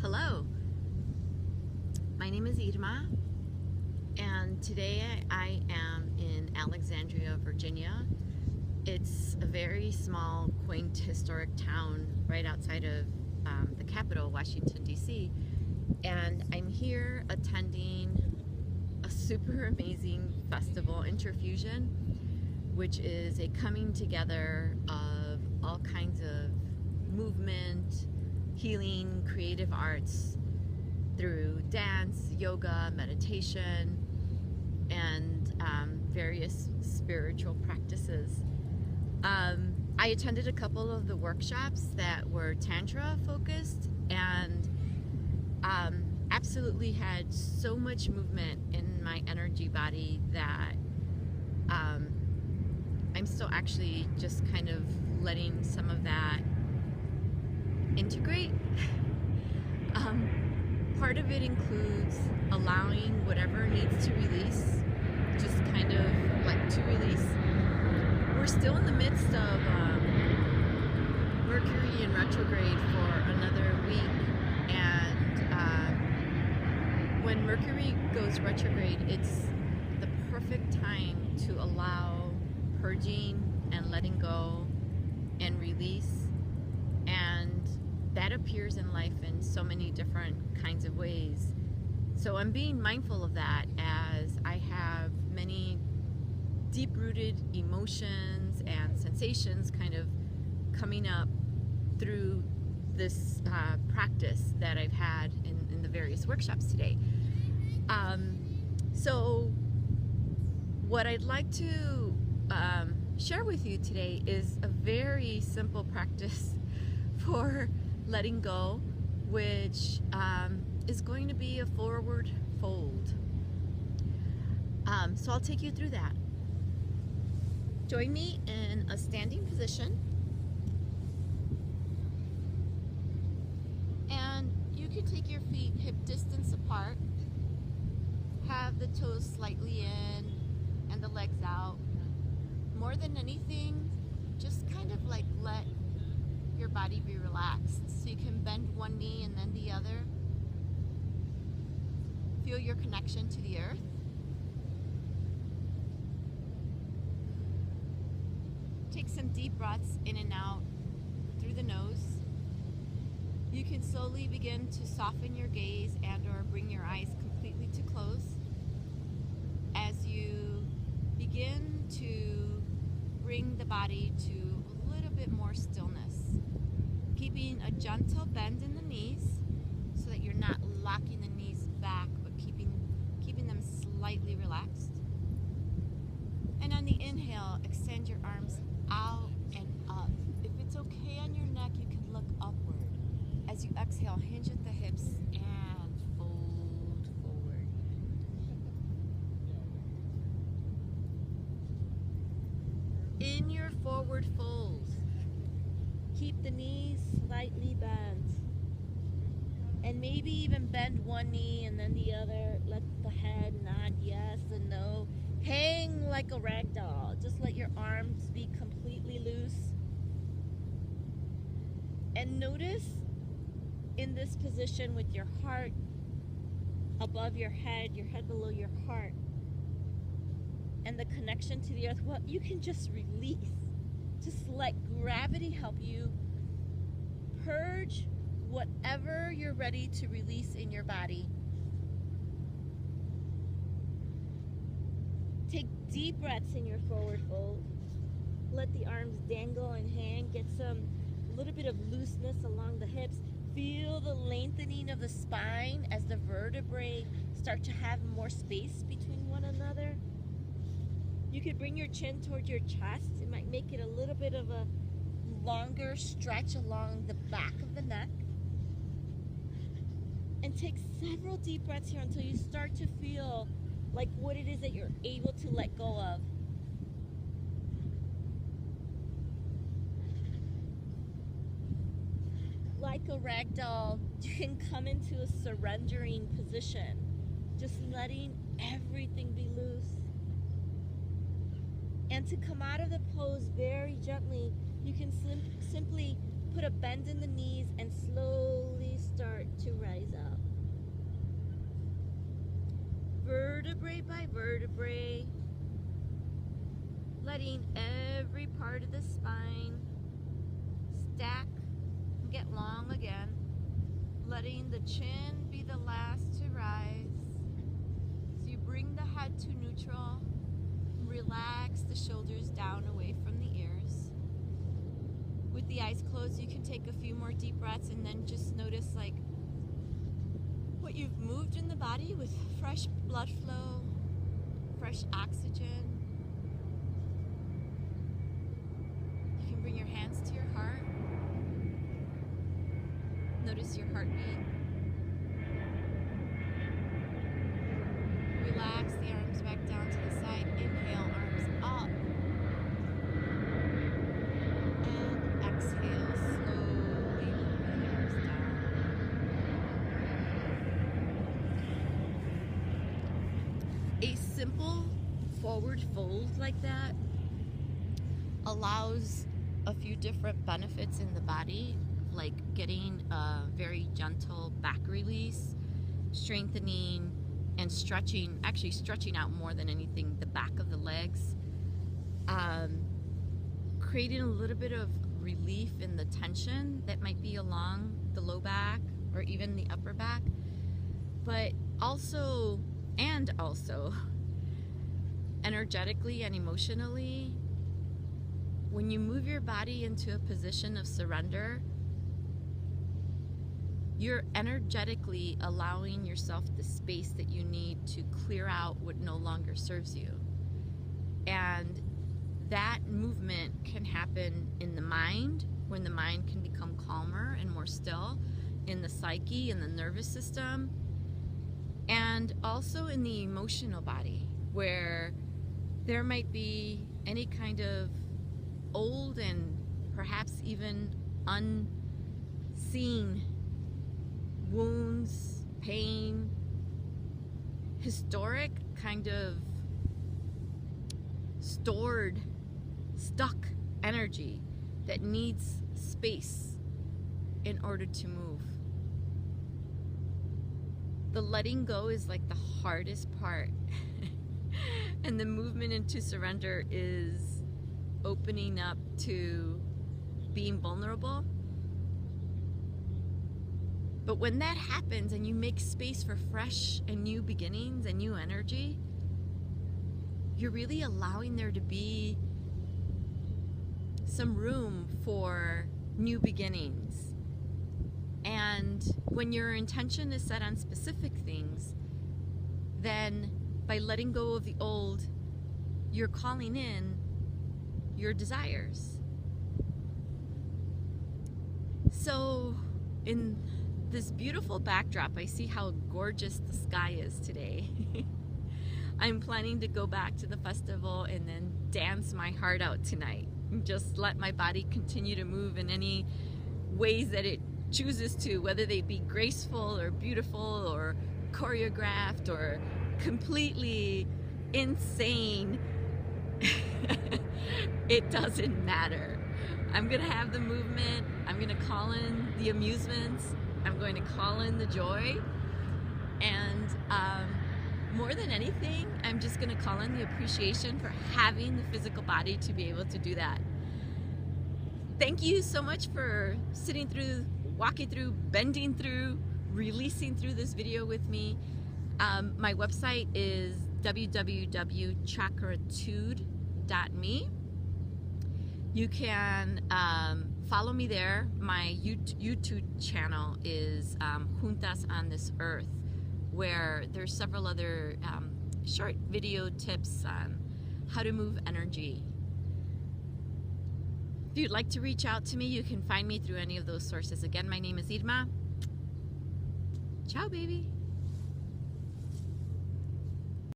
Hello, my name is Irma, and today I am in Alexandria, Virginia. It's a very small, quaint, historic town right outside of the capital, Washington, D.C., and I'm here attending a super amazing festival, Interfusion, which is a coming together of all kinds of movement, healing, creative arts through dance, yoga, meditation, and various spiritual practices. I attended a couple of the workshops that were Tantra focused and absolutely had so much movement in my energy body that I'm still actually just kind of letting some of that integrate. Part of it includes allowing whatever needs to release, just kind of like to release. We're still in the midst of Mercury in retrograde for another week, and when Mercury goes retrograde, it's the perfect time to allow purging and letting go and release, and that appears in life in so many different kinds of ways. So I'm being mindful of that as I have many deep-rooted emotions and sensations kind of coming up through this practice that I've had in the various workshops today. So what I'd like to share with you today is a very simple practice for letting go, which is going to be a forward fold. So I'll take you through that. Join me in a standing position, and you can take your feet hip distance apart, have the toes slightly in and the legs out. More than anything, just kind of like let your body be relaxed. So you can bend one knee and then the other. Feel your connection to the earth. Take some deep breaths in and out through the nose. You can slowly begin to soften your gaze and or bring your eyes completely to close as you begin to bring the body to a little bit more stillness, keeping a gentle bend in the knees so that you're not locking the knees back, but keeping them slightly relaxed. And on the inhale, extend your arms out and up. If it's okay on your neck, you can look upward. As you exhale, hinge at the hips and fold forward. In your forward fold, keep the knees slightly bent, and maybe even bend one knee and then the other. Let the head nod yes and no. Hang like a rag doll. Just let your arms be completely loose. And notice in this position with your heart above your head below your heart, and the connection to the earth, well, you can just release. Just let gravity help you purge whatever you're ready to release in your body. Take deep breaths in your forward fold. Let the arms dangle and hang. Get a little bit of looseness along the hips. Feel the lengthening of the spine as the vertebrae start to have more space between one another. You could bring your chin towards your chest. It might make it a little bit of a longer stretch along the back of the neck. And take several deep breaths here until you start to feel like what it is that you're able to let go of. Like a rag doll, you can come into a surrendering position, just letting everything be loose. And to come out of the pose very gently, you can simply put a bend in the knees and slowly start start to rise up. Vertebrae by vertebrae, letting every part of the spine stack and get long again, letting the chin be the last to rise. So you bring the head to neutral, relax the shoulders down away from the ears. With the eyes closed, you can take a few more deep breaths and then just notice like what you've moved in the body with fresh blood flow, fresh oxygen. You can bring your hands to your heart. Notice your heartbeat. Relax the arms back down to the side. Inhale, arms up. And exhale, slowly moving the arms down. A simple forward fold like that allows a few different benefits in the body, like getting a very gentle back release, strengthening and stretching, actually stretching out more than anything the back of the legs, creating a little bit of relief in the tension that might be along the low back or even the upper back, but also energetically and emotionally, when you move your body into a position of surrender, you're energetically allowing yourself the space that you need to clear out what no longer serves you. And that movement can happen in the mind, when the mind can become calmer and more still, in the psyche and the nervous system, and also in the emotional body, where there might be any kind of old and perhaps even unseen wounds, pain, historic kind of stored, stuck energy that needs space in order to move. The letting go is like the hardest part. And the movement into surrender is opening up to being vulnerable. But when that happens and you make space for fresh and new beginnings and new energy, you're really allowing there to be some room for new beginnings. And when your intention is set on specific things, then by letting go of the old, you're calling in your desires. So in this beautiful backdrop, I see how gorgeous the sky is today. I'm planning to go back to the festival and then dance my heart out tonight. Just let my body continue to move in any ways that it chooses to, whether they be graceful or beautiful or choreographed or completely insane. It doesn't matter. I'm gonna have the movement, I'm gonna call in the amusements, I'm going to call in the joy, and more than anything, I'm just gonna call in the appreciation for having the physical body to be able to do that. Thank you so much for sitting through, walking through, bending through, releasing through this video with me. My website is www.chakratude.me. You can follow me there. My YouTube channel is Juntas on This Earth, where there's several other short video tips on how to move energy. If you'd like to reach out to me, you can find me through any of those sources. Again, my name is Irma. Ciao, baby.